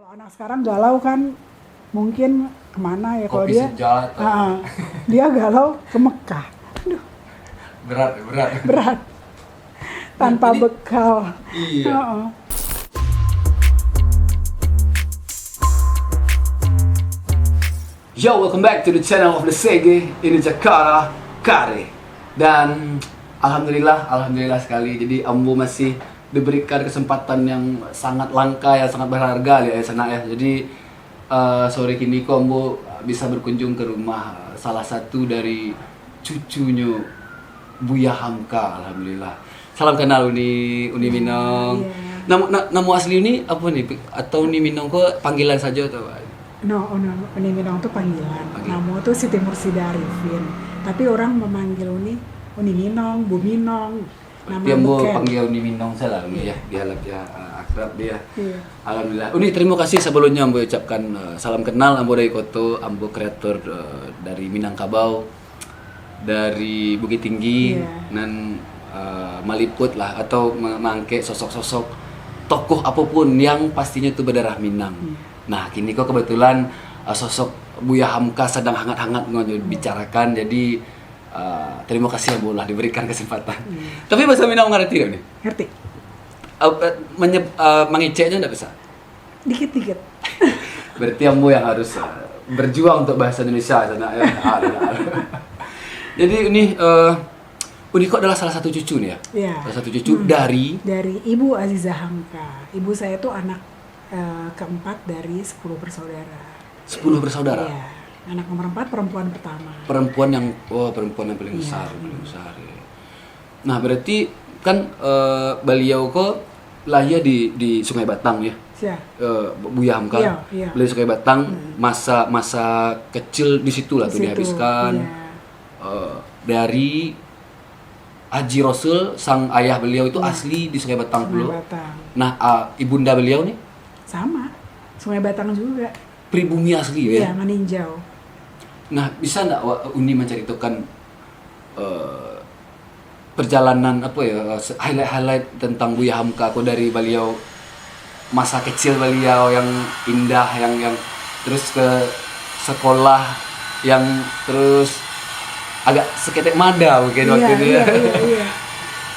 Anak sekarang galau kan mungkin kemana ya kalau Kopi dia sejat. dia galau ke Mekah. Aduh, Berat. berat tanpa Jadi- bekal. Iya. Heeh. Yo, welcome back to the channel of the Sege in Jakarta, Kare. Dan alhamdulillah sekali. Jadi Ambo masih diberikan kesempatan yang sangat langka, yang sangat berharga ya sana ya. Jadi sore kini kok Ambo bisa berkunjung ke rumah salah satu dari cucunya Buya Hamka, alhamdulillah. Salam kenal Uni Minong. Iya. Nama asli Uni apa nih? Atau Uni Minong kok panggilan saja atau apa? No, Uni Minong tuh panggilan. Panggilan. Nama tuh Siti Mursida Arifin. Tapi orang memanggil Uni Minong, Bu Minong. Nama Dia mau beken. panggil Uni Minong saya lah Uni ya, dia akrab dia. Iya. Alhamdulillah. Uni terima kasih sebelumnya Ambo ucapkan salam kenal Ambo dari Koto, Ambo kreator dari Minangkabau, dari Bukit Tinggi Iya. dan meliput lah atau mengangkat sosok-sosok tokoh apapun yang pastinya itu berdarah Minang. Nah kini kok kebetulan sosok Buya Hamka sedang hangat-hangat bicarakan, jadi terima kasih Ambo lah diberikan kesempatan. Tapi bahasa Minang ngerti tidak nih? Ngerti? Mengeceknya enggak bisa. Dikit-dikit. Berarti Ambo yang harus berjuang untuk bahasa Indonesia sana ya. Jadi ini Uniko adalah salah satu cucu nih ya. Iya. Salah satu cucu dari Ibu Aziza Hamka. Ibu saya tuh anak keempat dari 10 bersaudara. 10 bersaudara. Iya. Anak nomor 4, perempuan pertama. Perempuan yang paling Iya. besar, paling besar ya. Nah, berarti kan beliau kok lahir di Sungai Batang ya. Siap. Buya Hamka. Iya, iya. Beliau Sungai Batang, masa kecil di situ lah tuh Di situ, dihabiskan. iya. Dari Haji Rasul, sang ayah beliau itu asli di Sungai Batang Sungai dulu. Batang. Nah, ibunda beliau nih Sama. Sungai Batang juga. pribumi asli ya. Iya, meninjau. Nah, bisa nggak Uni menceritakan perjalanan apa ya, highlight tentang Buya Hamka kok dari beliau masa kecil beliau yang indah, yang terus ke sekolah yang terus agak seketek mada mungkin waktu itu ya.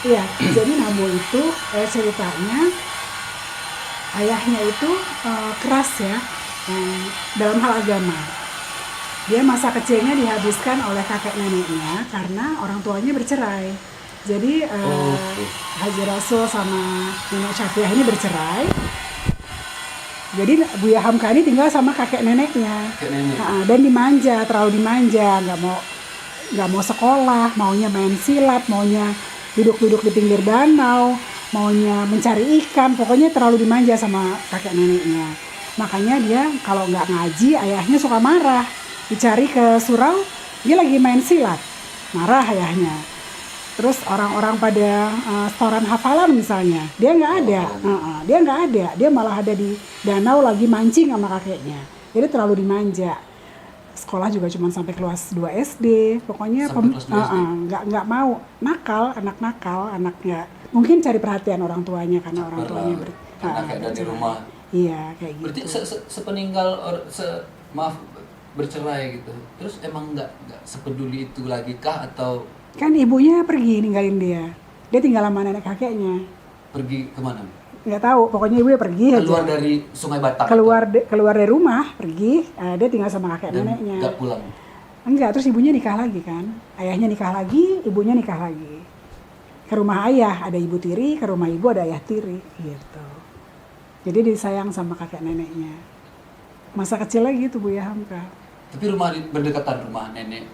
Iya. Jadi Namo itu ceritanya ayahnya itu keras ya dalam hal agama. Dia masa kecilnya dihabiskan oleh kakek neneknya karena orang tuanya bercerai. Jadi Oke. Haji Rasul sama Nenek Syafiah ini bercerai. Jadi Buya Hamka ini tinggal sama kakek neneknya. Kakek nenek. Dan dimanja, terlalu dimanja, nggak mau sekolah, maunya main silat, maunya duduk-duduk di pinggir danau, maunya mencari ikan, pokoknya terlalu dimanja sama kakek neneknya. Makanya dia kalau nggak ngaji, ayahnya suka marah. Dicari ke surau, dia lagi main silat, marah ayahnya. Terus orang-orang pada setoran hafalan misalnya, dia nggak ada, dia malah ada di danau lagi mancing sama kakeknya. Jadi terlalu dimanja. Sekolah juga cuma sampai kelas 2 SD, pokoknya Sampai kelas 2 SD? nggak mau, anak nakal, anaknya mungkin cari perhatian orang tuanya karena orang tuanya karena kayak dari bercerai. rumah. Iya kayak gitu. Berarti sepeninggal bercerai gitu. Terus emang nggak sepeduli itu lagi kah atau Kan ibunya pergi ninggalin dia tinggal sama nenek kakeknya, pergi kemana? nggak tahu, pokoknya ibunya pergi Keluar aja, dari Sungai Batang. keluar dari rumah pergi, dia tinggal sama kakek dan neneknya. nggak pulang. Enggak, terus ibunya nikah lagi kan, ayahnya nikah lagi, ibunya nikah lagi. Ke rumah ayah ada ibu tiri, ke rumah ibu ada ayah tiri, gitu. Jadi disayang sama kakek neneknya. Masa kecil lagi tuh Buya Hamka. Tapi berdekatan rumah nenek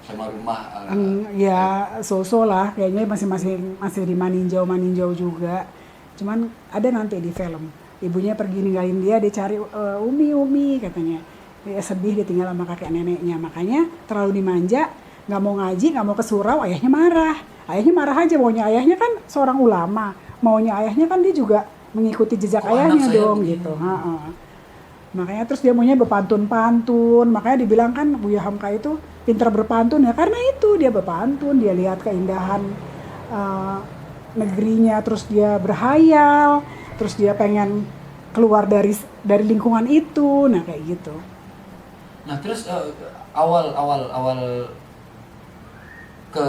sama rumah. Ya so-so lah, kayaknya masih di Maninjau juga. Cuman ada nanti di film, ibunya pergi ninggalin dia cari Umi katanya. Dia sedih, dia tinggal sama kakek neneknya, makanya terlalu dimanja, nggak mau ngaji, nggak mau ke surau, ayahnya marah aja. Maunya ayahnya kan seorang ulama, maunya ayahnya kan dia juga mengikuti jejak ayahnya dong gitu. Makanya terus dia maunya berpantun, makanya dibilang kan Buya Hamka itu pintar berpantun ya karena itu dia berpantun, dia lihat keindahan negerinya, terus dia berhayal, terus dia pengen keluar dari lingkungan itu, nah kayak gitu. Nah terus awal ke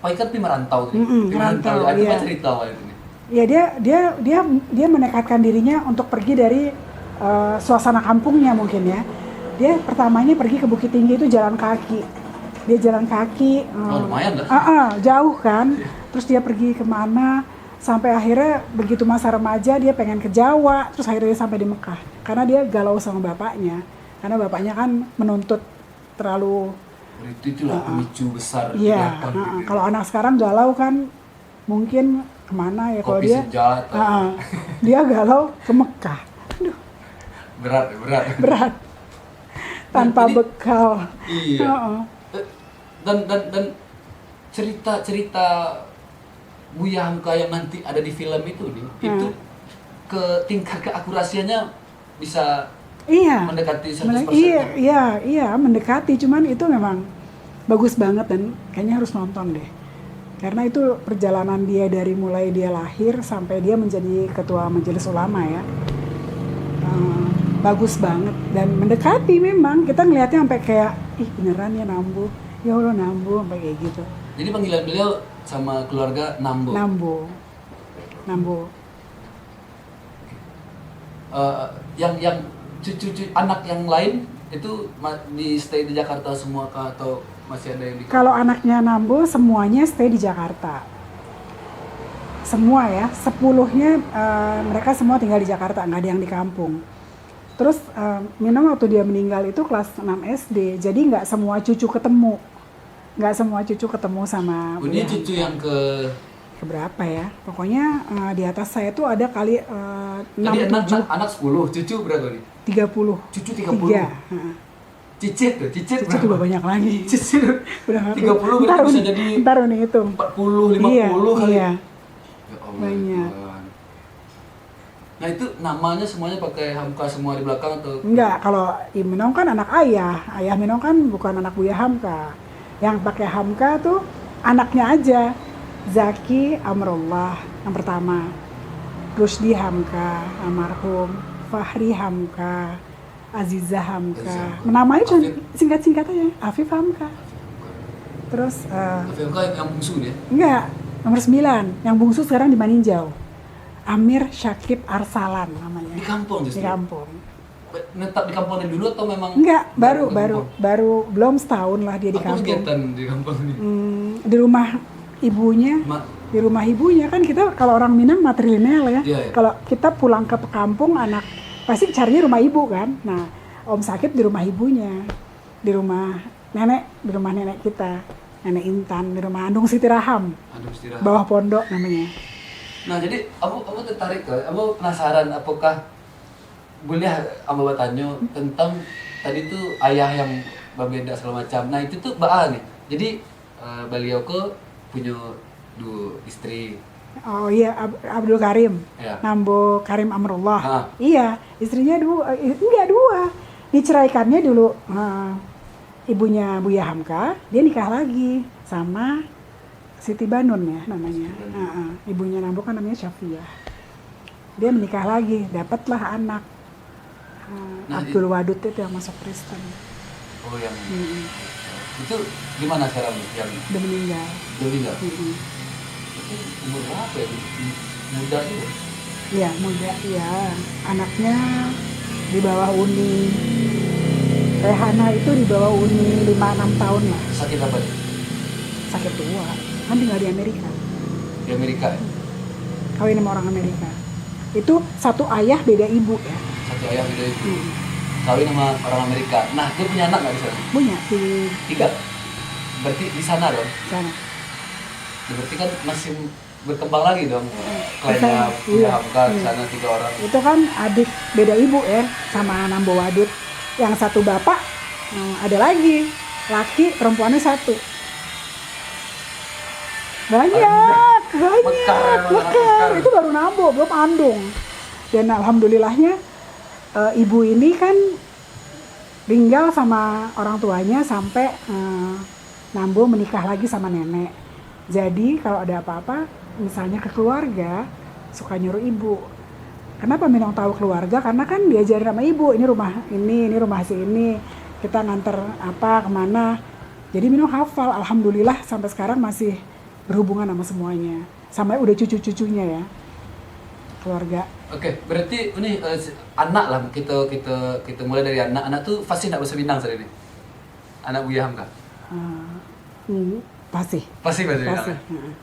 Pak Ikan pi merantau tuh. Merantau, Itu iya. apa cerita awal itu nih? Ya dia menekatkan dirinya untuk pergi dari suasana kampungnya mungkin ya. Dia pertamanya pergi ke Bukit Tinggi itu jalan kaki. Dia jalan kaki. Lumayan dah. Jauh kan. Terus dia pergi kemana? Sampai akhirnya begitu masa remaja dia pengen ke Jawa. Terus akhirnya dia sampai di Mekah. Karena dia galau sama bapaknya. Karena bapaknya kan menuntut terlalu. Itulah pemicu besar. Iya. Kalau anak sekarang galau kan mungkin kemana ya? Kalau Kopi dia senjata. dia galau ke Mekah. Aduh, berat. Tanpa Jadi, bekal. Iya. Dan cerita Buya Hamka yang nanti ada di film itu nih, itu ke tingkat keakurasiannya bisa mendekati 100%. Iya, mendekati. Cuman itu memang bagus banget dan kayaknya harus nonton deh. Karena itu perjalanan dia dari mulai dia lahir sampai dia menjadi ketua Majelis Ulama ya. Bagus banget dan mendekati memang. Kita ngelihatnya sampai kayak, ih beneran ya Nambo. Ya Allah Nambo, sampai kayak gitu. Jadi panggilan beliau sama keluarga Nambo. Nambo. Yang cucu anak yang lain itu di stay di Jakarta semua kah atau masih ada yang di? Kalau anaknya Nambo semuanya stay di Jakarta. Semua ya, 10-nya mereka semua tinggal di Jakarta, nggak ada yang di kampung. Terus Minang waktu dia meninggal itu kelas 6 SD, jadi nggak semua cucu ketemu. Sama Ini cucu yang ke berapa ya? Pokoknya di atas saya tuh ada kali 6, tadi 7, anak 10, cucu berapa nih? 30. Cucu 30. Cicit Cicit berapa? udah banyak lagi. Cicit Udah 30 berarti bisa jadi ntar nih itu. 40, 50 kali. Iya. Ya Allah, Banyak. Tuhan. Nah itu namanya semuanya pakai Hamka semua di belakang atau? Enggak, kalau Minong kan anak ayah. Ayah Minong kan bukan anak Buya Hamka. Yang pakai Hamka tuh anaknya aja. Zaki Amrullah yang pertama. Rusdi Hamka, almarhum. Fahri Hamka, Azizah Hamka. Namanya cuma singkat-singkat aja. Afif Hamka. Terus Afif Hamka yang bungsu nih? enggak, nomor 9. Yang bungsu sekarang di Maninjau. Amir Syakib Arsalan namanya. Di kampung justru? Di kampung. Netap di kampungnya dulu atau memang? Enggak, baru belum setahun lah dia di Apa kampung. kegiatan di kampung ini? Di rumah ibunya. Di rumah ibunya kan kita kalau orang Minang matrilineal ya. Iya. Kalau kita pulang ke kampung anak pasti carinya rumah ibu kan. Nah, Om Sakit di rumah ibunya. Di rumah nenek kita. Nenek Intan di rumah Andung Siti Raham. Bawah pondok namanya. Nah, jadi aku tertarik ke, aku penasaran apakah boleh Amba bertanya tentang tadi tuh ayah yang berbeda segala macam. Nah, itu tuh Mbak nih. Jadi beliau ke punya 2 istri. Oh iya, Abdul Karim. Ya. Nambo Karim Amrullah. Iya, istrinya 2. Enggak 2. Diceraikannya dulu ibunya Buya Hamka, dia nikah lagi sama Siti Banun ya namanya. Ibunya Nambo kan namanya Syafiah. Dia menikah lagi, dapatlah anak. Abdul Wadud itu yang masuk Kristen. Oh yang itu gimana sekarang yang udah meninggal. Itu umur berapa ya? Muda juga? Iya muda, ya. Anaknya di bawah Uni. Rehana itu di bawah Uni 5-6 tahun lah. Sakit apa? Sakit tua. Kan tinggal di Amerika. Di Amerika? Kawin sama orang Amerika. Itu satu ayah beda ibu ya. Satu ayah beda ibu. Kawin sama orang Amerika. Nah, dia punya anak nggak di sana? Punya 3. Berarti di sana dong? Sana. Berarti kan masih berkembang lagi dong. Kliennya punya Hamka di sana 3 orang. Itu kan adik beda ibu ya sama Nambo Wadud. Yang satu bapak ada lagi laki perempuannya 1. Banyak. Mekar. Itu baru Nambo, belum Andung. Dan alhamdulillahnya ibu ini kan tinggal sama orang tuanya sampai Nambo menikah lagi sama nenek. Jadi kalau ada apa-apa, misalnya ke keluarga, suka nyuruh ibu. Kenapa Minong tahu keluarga? Karena kan diajarin sama ibu, ini rumah si ini, kita nganter apa kemana. Jadi Minong hafal, alhamdulillah sampai sekarang masih berhubungan sama semuanya, sampai udah cucu-cucunya ya, keluarga. Oke, berarti ini anak lah kita mulai dari anak tuh pasti nggak bahasa Minang saat ini. Anak Buya Hamka. Pasti. Pasti bahasa Minang. Pasti.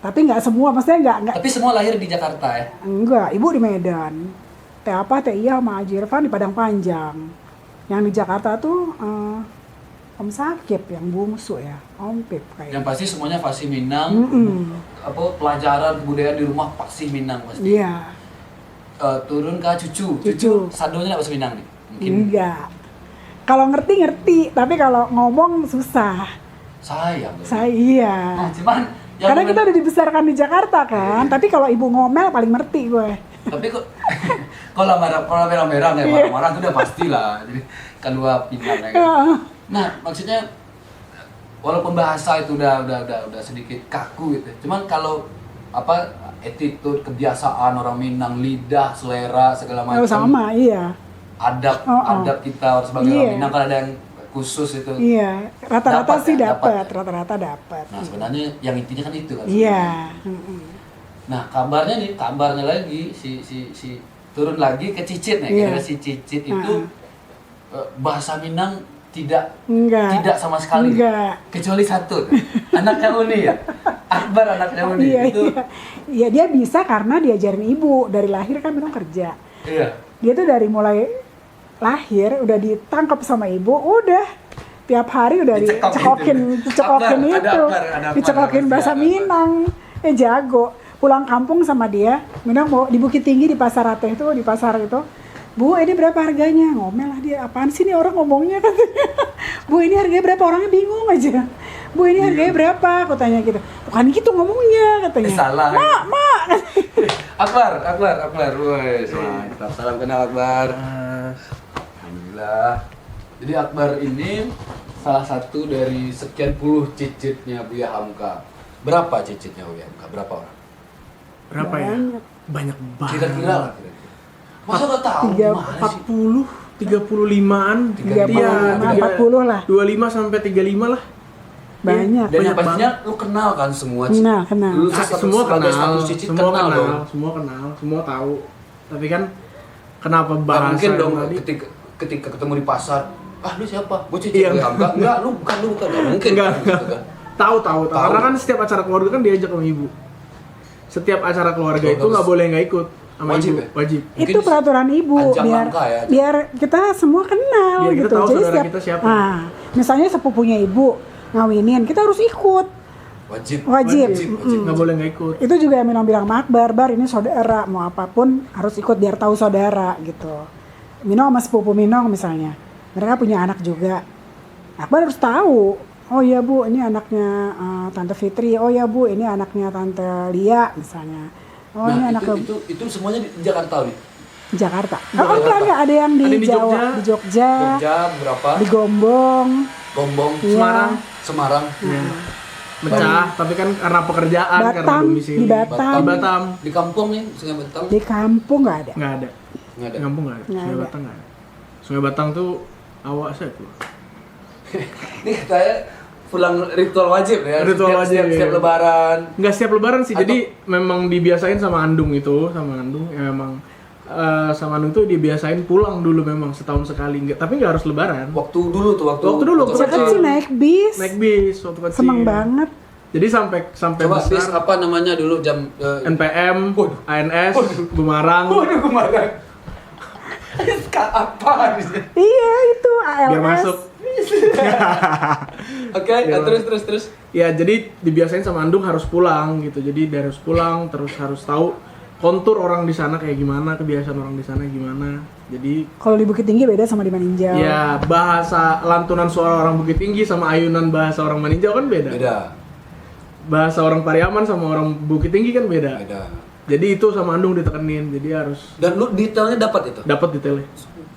Tapi nggak semua, maksudnya nggak. Tapi semua lahir di Jakarta ya? Enggak, ibu di Medan. Teh Iya sama Haji Irfan di Padang Panjang. Yang di Jakarta tuh Om Sakip yang bungsu ya, Om Pip kayak. Yang pasti semuanya pasti Minang. Apa pelajaran kebudayaan di rumah pasti Minang pasti. Iya. Turun ke cucu. Sadonya nggak bahasa Minang nih? Mungkin. Enggak. Kalau ngerti, tapi kalau ngomong susah. Sayang. Iya. Nah, cuman Karena kita udah dibesarkan di Jakarta kan, tapi kalau ibu ngomel paling ngerti gue. Tapi kok kalau merah-merah ya marah-marah itu udah pasti lah. Jadi keluar Minang ya kan. Nah, maksudnya walaupun bahasa itu udah sedikit kaku gitu. Cuman kalau apa attitude, kebiasaan orang Minang, lidah, selera segala macam. Sama, iya. Adab kita sebagai orang Minang kan ada yang khusus itu. Iya, rata-rata sih dapat. Nah, sebenarnya yang intinya kan itu kan. Iya. Nah, kabarnya lagi si turun lagi ke Cicit nih. Kira si Cicit itu bahasa Minang tidak sama sekali. Enggak. Kecuali satu. Anaknya Uni ya. Akbar anaknya Uni itu. Iya, dia bisa karena diajarin ibu dari lahir kan Minong kerja. Iya. Dia tuh dari mulai lahir udah ditangkap sama ibu, udah tiap hari udah dicekokin bahasa Minang. Jago. Pulang kampung sama dia, Minang mau di Bukit Tinggi di Pasar Rateh itu, di pasar itu. Bu, ini berapa harganya? Ngomel lah dia, apaan sih nih orang ngomongnya katanya. Bu, ini harganya berapa? Orangnya bingung aja. Bu, ini harganya berapa? Aku tanya gitu. Bukan gitu ngomongnya katanya. Salah. Mak. Akbar. Woi, mantap. Salam kenal Akbar. Alhamdulillah. Jadi Akbar ini salah satu dari sekian puluh cicitnya Buya Hamka. Berapa cicitnya Buya Hamka? Berapa orang? Berapa ya? Banyak banget. Kira-kira lah. Masa nggak tahu? 40, 35-an. 40 lah. 25 sampai 35 lah. Banyak. Dan yang pastinya lu kenal kan semua. Kenal. Lu Semua sebagai kenal, status cicit kenal dong. semua kenal, semua tahu. Tapi kan kenapa bahasa mungkin dong tadi? ketika ketemu di pasar, lu siapa? Gue cicit Buya Hamka. Enggak, lu bukan. Enggak mungkin. Enggak. Tahu. Karena kan setiap acara keluarga kan diajak sama ibu. Setiap acara keluarga itu nggak boleh nggak ikut sama wajib ibu. ya? Wajib. Itu peraturan ibu biar kita semua kenal Biar kita gitu. tahu Jadi saudara kita siapa. Misalnya sepupunya ibu ngawinin, kita harus ikut. Wajib. Nggak boleh nggak ikut. Itu juga yang Minong bilang, Akbar, ini saudara, mau apapun harus ikut biar tahu saudara gitu. Minong sama sepupu Minong misalnya, mereka punya anak juga. Akbar harus tahu. Oh iya Bu, ini anaknya Tante Fitri. Oh iya Bu, ini anaknya Tante Lia misalnya. Oh ini anaknya itu semuanya di Jakarta nih. Jakarta. Oh enggak, ada yang di Jawa, di Jogja, berapa? di Gombong, Semarang. Ya. Mecah, tapi kan karena pekerjaan, karena domisili. Di Batam. Di kampung nih, Sungai Batang. Di kampung nggak ada. Nggak ada. Di kampung nggak ada. Sungai Batang nggak ada. Sungai Batang tuh awak saya tuh. Ini katanya pulang ritual wajib ya. Setiap lebaran. Nggak setiap lebaran sih. Jadi memang dibiasain sama Andung itu, ya memang sama Andung tuh dibiasain pulang dulu memang setahun sekali. Tapi nggak harus lebaran. Waktu dulu. Waktu kecil naik bis waktu kecil. Seneng banget. Jadi sampai coba besar. bis apa namanya dulu jam NPM, ANS, Gumarang. Apa? Iya itu ALS. Biar masuk. Oke, terus. Ya jadi dibiasain sama Andung harus pulang gitu. Jadi dia harus pulang, terus harus tahu kontur orang di sana kayak gimana, kebiasaan orang di sana gimana. Jadi kalau di Bukit Tinggi beda sama di Maninjau. ya bahasa lantunan suara orang Bukit Tinggi sama ayunan bahasa orang Maninjau kan beda. Bahasa orang Pariaman sama orang Bukit Tinggi kan beda. Jadi itu sama Andung ditekenin. Jadi harus. Dan lu detailnya dapat itu? Dapat detailnya.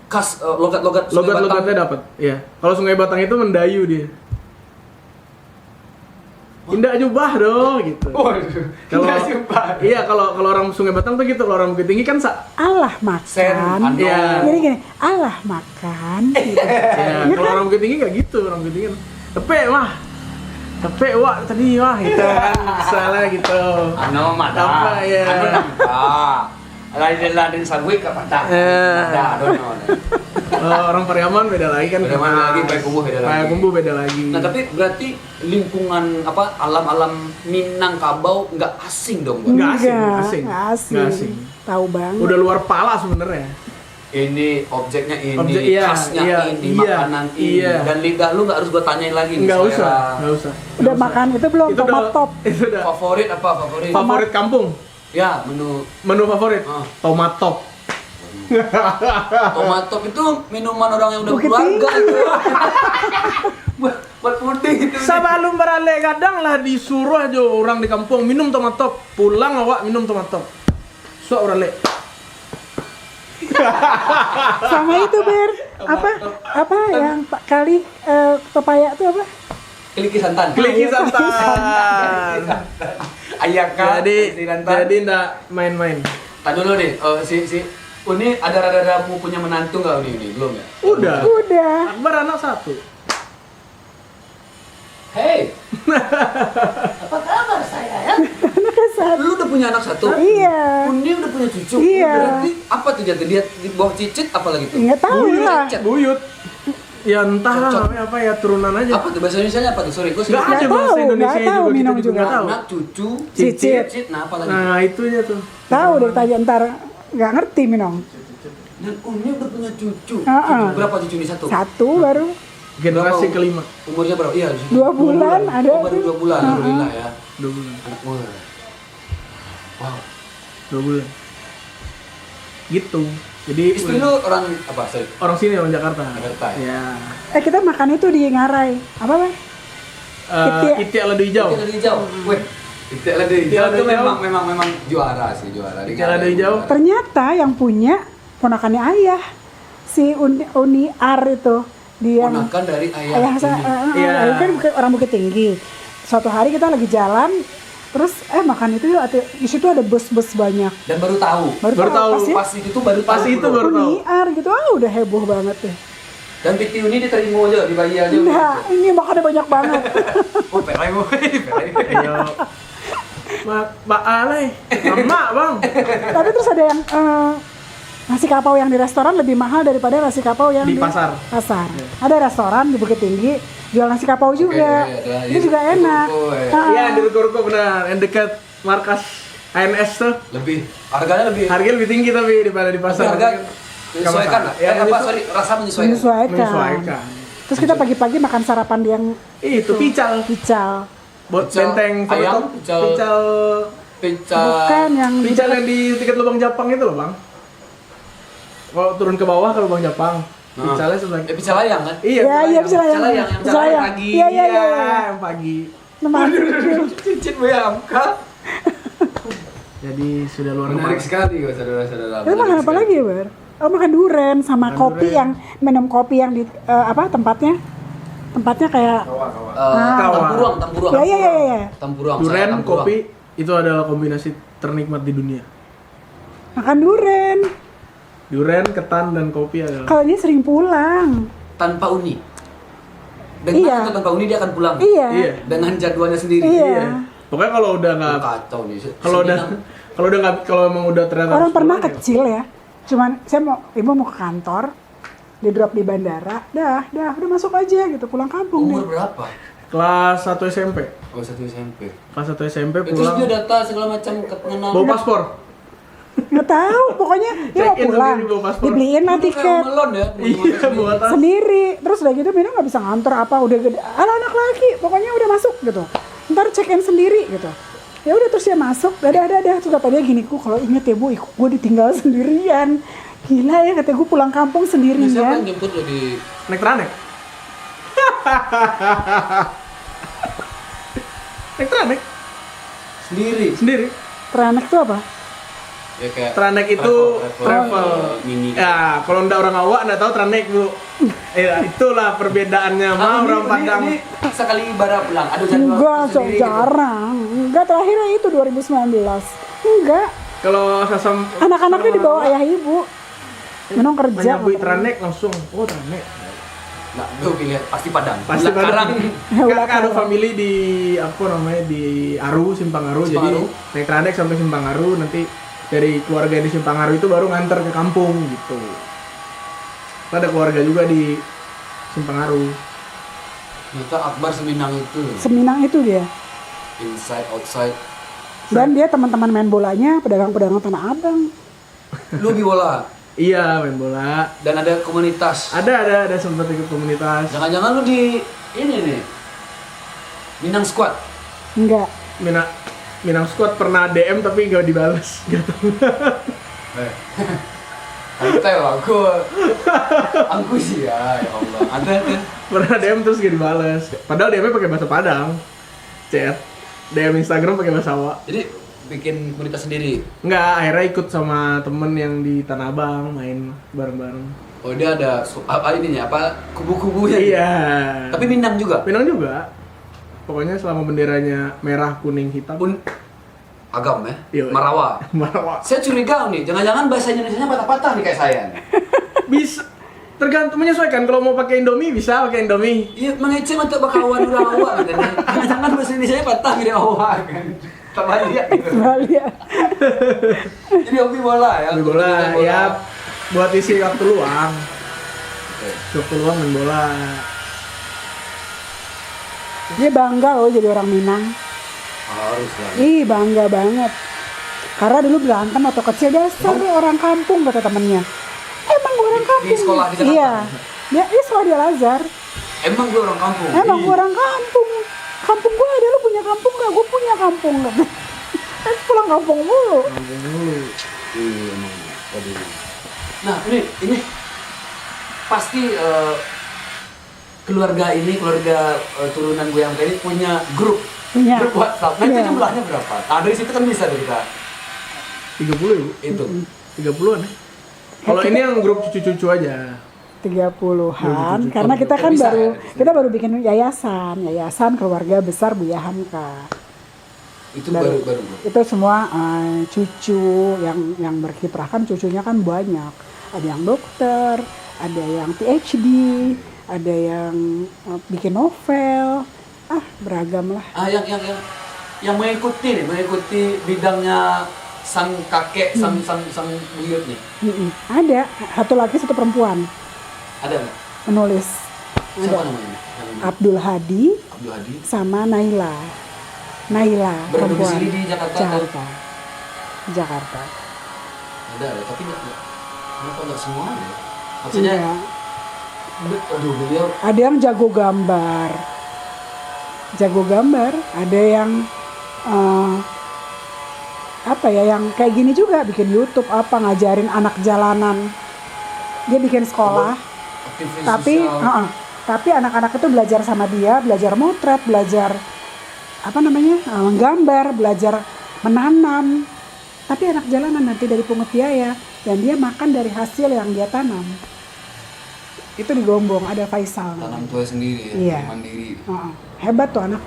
Khas logat-logatnya dapat. Iya. Kalau Sungai Batang itu mendayu dia. Indah jubah dong gitu. Waduh, Kalau nggak sumpah. iya kalau orang Sungai Batang tuh gitu, kalau orang Bukit Tinggi kan Allah Sen, makan. anu. Iya. Gini, Allah makan. Gitu. ya, kalau orang Bukit Tinggi nggak gitu, orang Bukit Tinggi kan tepe wah tadi wah gitu kan, salah gitu. Ano mata. Apa, ya. Ano lain sarwik apa tak? Ya. Ada, don't know. Orang Pariaman beda lagi kan. Beda lagi, Payakumbuh beda lagi. Payakumbuh beda lagi. Nah tapi berarti lingkungan apa alam-alam Minangkabau nggak asing dong, Bang? Nggak asing, Enggak, asing. nggak asing. Nggak asing. Tahu banget. Udah luar pala sebenarnya. Ini objeknya ini, Objek, iya, khasnya iya, ini, iya, makanan ini, iya. dan lidah lu nggak harus gua tanyain lagi nih. Nggak selera. usah, nggak usah. Udah makan itu belum? Itu Tomat udah- top. Itu udah Favorit apa favorit? favorit kampung. Ya menu Menu favorit Ah. tomat top. tomat top itu minuman orang yang udah Bukit keluarga itu. buat puding itu. Sebelum beralih kadang lah disuruh aja orang di kampung minum tomat top. Pulang awak minum tomat top. So beralih. Sama itu Ber. Apa yang kali pepaya itu apa? Keliki santan. Kliki Ayo, santan. Ayaka. Jadi ndak main-main. Tadi dulu deh, si Uni ada rada-rada mau punya menantu nggak Uni? Belum ya? Udah. Udah. Akbar anak satu. Hey, Apa kabar saya ya? lu udah punya anak satu? Iya. Uni udah punya cucu? Iya. Berarti apa tuh jatuh? Dia di bawah cicit apa lagi tuh? Nggak tahu Buyut, lah. Cicit. Buyut. Ya entah lah Cocok. namanya apa ya turunan aja. Apa tuh bahasa Indonesia apa tuh? Sorry, gue Nggak ada Nggak bahasa tahu, Indonesia nggak tahu, juga Minong kita juga. nggak tahu. anak, cucu, Cicit. nah apa lagi? Nah itunya tuh. Tahu deh tadi ntar nggak ngerti Minong. Dan Uni udah punya cucu. Heeh. Berapa cucu nih satu? Satu baru Generasi Berapa? kelima. Umurnya berapa? Iya, 2 bulan ada. Oh, baru 2 bulan, alhamdulillah ya. 2 bulan. Anak gue. Wow. 2 bulan. Gitu. Jadi Istri lu orang apa? Sorry. orang sini orang Jakarta. Jakarta, ya? Ya. Kita makan itu di Ngarai. Apa Bang? Itik. Itik lado hijau. Itu lada hijau. Weh. Itu lada hijau lada itu hijau. memang juara sih, juara. Itik lado hijau. Ternyata yang punya ponakannya ayah si Uni Ar itu dia Ponakan dari ayah. ayah Uni. Iya. ayah kan orang Bukit Tinggi. Suatu hari kita lagi jalan terus makan itu yuk di situ ada bus-bus banyak. Dan baru tahu. Baru tahu. Pas itu baru Pas tahu. itu bro. baru tahu. Uni Ar gitu udah heboh banget deh. Dan Piti Uni diterima aja, dibayi aja. Nah, ini makannya banyak banget. Oh, perai mau. Ayo. Mbak Ale, emak bang. Tapi terus ada yang nasi kapau yang di restoran lebih mahal daripada nasi kapau yang Di pasar. pasar. Ada restoran di Bukit Tinggi jual nasi kapau juga. iya, Itu juga iya. enak. Ruko, ya. Ah, Iya di ruko-ruko benar. Yang dekat markas ANS tuh. Lebih harganya lebih. Harganya lebih tinggi tapi daripada di pasar. Harga menyesuaikan lah. Ya, Apa sorry, rasa menyesuaikan. menyesuaikan. Terus kita pagi-pagi makan sarapan yang Itu pical. pical. Buat Pical benteng sama ayam, top. pical- Pical. Pical. Bukan yang di Pical yang di dekat lubang Japang itu loh bang. Kalau turun ke bawah ke lubang Japang. Picalnya sebelah. Pical ayam kan? Iya. Ya, iya, pical ayam. Pical ayam, yang Pical ayam. Pagi. Iya, iya, iya, iya. Yang pagi. teman. Cincin BMK. Jadi sudah luar Menarik biasa. sekali ya saudara-saudara. Itu makan apa lagi ya, Bar? Oh, makan duren sama Makan kopi duren. yang minum kopi yang di tempatnya kayak Tampuruang. ya ya ya ya. Tampuruang. Duren, saya Tampuruang. kopi itu adalah kombinasi ternikmat di dunia. Makan duren. Duren, ketan dan kopi adalah. Kalau ini sering pulang. Tanpa uni. Dengan Iya. itu tanpa uni dia akan pulang. Iya. Iya. Dengan jadwalnya sendiri. Iya. Pokoknya kalau udah nggak, Kacau nih. kalau emang udah ternyata Orang harus pernah pulang, ya. kecil ya. Cuman ibu mau ke kantor, di drop di bandara, udah masuk aja gitu, pulang kampung Umur deh. berapa? Kelas 1 SMP. Oh, 1 SMP. Kelas 1 SMP Terus pulang. dia data segala macam kepengenalan. Bawa paspor. Nggak tahu, pokoknya dia mau Check-in pulang, sendiri, bawa paspor. dibeliin lah Itu kayak tiket melon ya. Iya, buat tas. sendiri. Terus udah gitu Mina nggak bisa ngantor apa, udah gede, anak laki, pokoknya udah masuk gitu. Ntar check in sendiri gitu. Ya udah terus dia masuk, dadah. Terus kata dia gini, kalau inget ya bu, gue ditinggal sendirian. Gila ya, kata gue pulang kampung Nah, siapa yang sendirian. jemput lo di Naik tranek. Naik tranek sendiri? sendiri. Teranek tuh apa? Ya, kayak Tranek itu travel. mini. Ya, kalau ndak orang awak ndak tahu Tranek, Bu. Ya, itulah perbedaannya sama orang Padang. Ini sekali ibarat pulang. Ada jadwal Enggak, sendiri gitu. jarang. Enggak, terakhirnya itu 2019. Enggak, Kalau Sasam anak-anaknya dibawa ayah ibu. Menong kerja. menyambui Tranek langsung, oh Tranek. Nah, gue pilih pasti Padang. Pasti Ulah Karang. Kan ada family di apa namanya di Aru, Simpang Aru. Simpang Jadi Aru. naik Tranek sampai Simpang Aru, nanti dari keluarga di Simpang Aru itu baru nganter ke kampung gitu. Ada keluarga juga di Simpang Aru. Ternyata Akbar Seminang itu. Seminang itu dia. Inside, outside. Dan dia teman-teman main bolanya pedagang-pedagang Tanah Abang. Lu di bola. Iya, main bola. Dan ada komunitas. Ada sempat ikut komunitas. Jangan-jangan lu di ini nih. Minang Squad. Enggak. Minang Squad pernah DM tapi nggak dibales. Nggak tahu. Santai lah, aku sih ya Allah. Ada. Pernah DM terus nggak dibales. Padahal DM-nya pakai bahasa Padang. Chat. DM Instagram pakai bahasa Jawa. Jadi bikin komunitas sendiri. Nggak, akhirnya ikut sama temen yang di Tanah Abang main bareng-bareng. Oh, dia ada apa ininya? Apa kubu-kubunya? Iya. Tapi Minang juga. Minang juga. Pokoknya selama benderanya merah, kuning, hitam. Pun agam ya. Iya. Marawa. Marawa. Saya curiga nih, jangan-jangan bahasa Indonesianya patah-patah nih kayak saya. nih. Bisa tergantung menyesuaikan. Kalau mau pakai Indomie bisa pakai Indomie. Iya, mengecek untuk bakawan udah awak gitu. Jangan bahasa Indonesianya patah gitu awak kan. Terbalik gitu. Balik. Jadi hobi bola ya. Main bola, ya buat isi waktu luang. Oke. Waktu luang main bola. Dia bangga loh jadi orang Minang. Harus lah. Ih, bangga banget. Karena dulu berantem atau kecil dasar lu orang kampung kata temennya. Emang gue orang kampung. Di sekolah di Jakarta? Iya. Dia sekolah di Al-Azhar. Emang gue orang kampung. Emang Ih. gue orang kampung. Kampung gue ada, lu punya kampung gak? Gue punya kampung gak? Pulang kampung mulu. Iya, emang. Waduh. Nah, ini pasti keluarga turunan gue yang tadi punya grup Punya. grup WhatsApp. Nah, itu Iya. jumlahnya berapa? Nah, dari situ kan bisa dari kita 30 ya, Bu? itu. 30-an ya? Kalau ini yang grup cucu-cucu aja. 30-an karena kita kan Bisa, baru ya? kita baru bikin yayasan keluarga besar Buya Hamka. Itu baru. Itu semua cucu yang berkiprah kan cucunya kan banyak. Ada yang dokter, ada yang PhD, ada yang bikin novel. Beragam lah. Yang mengikuti bidangnya sang kakek, sang buyut nih. Ada satu laki satu perempuan Ada nggak? menulis. Siapa Ada namanya? Abdul Hadi Abdul Hadi. sama Naila Berdomisili perempuan di Jakarta. Jakarta. Ada, tapi kenapa nggak semua ya? Maksudnya, Iya. aduh beliau Ada yang jago gambar, ada yang yang kayak gini juga bikin YouTube ngajarin anak jalanan. Dia bikin sekolah, aktivis tapi sosial. tapi anak-anak itu belajar sama dia, belajar motret, belajar menggambar, belajar menanam. Tapi anak jalanan nanti dari pungut biaya dan dia makan dari hasil yang dia tanam. Itu di Gombong ada Faisal. tanam tuai sendiri ya, Iya. mandiri. Hebat tuh anak.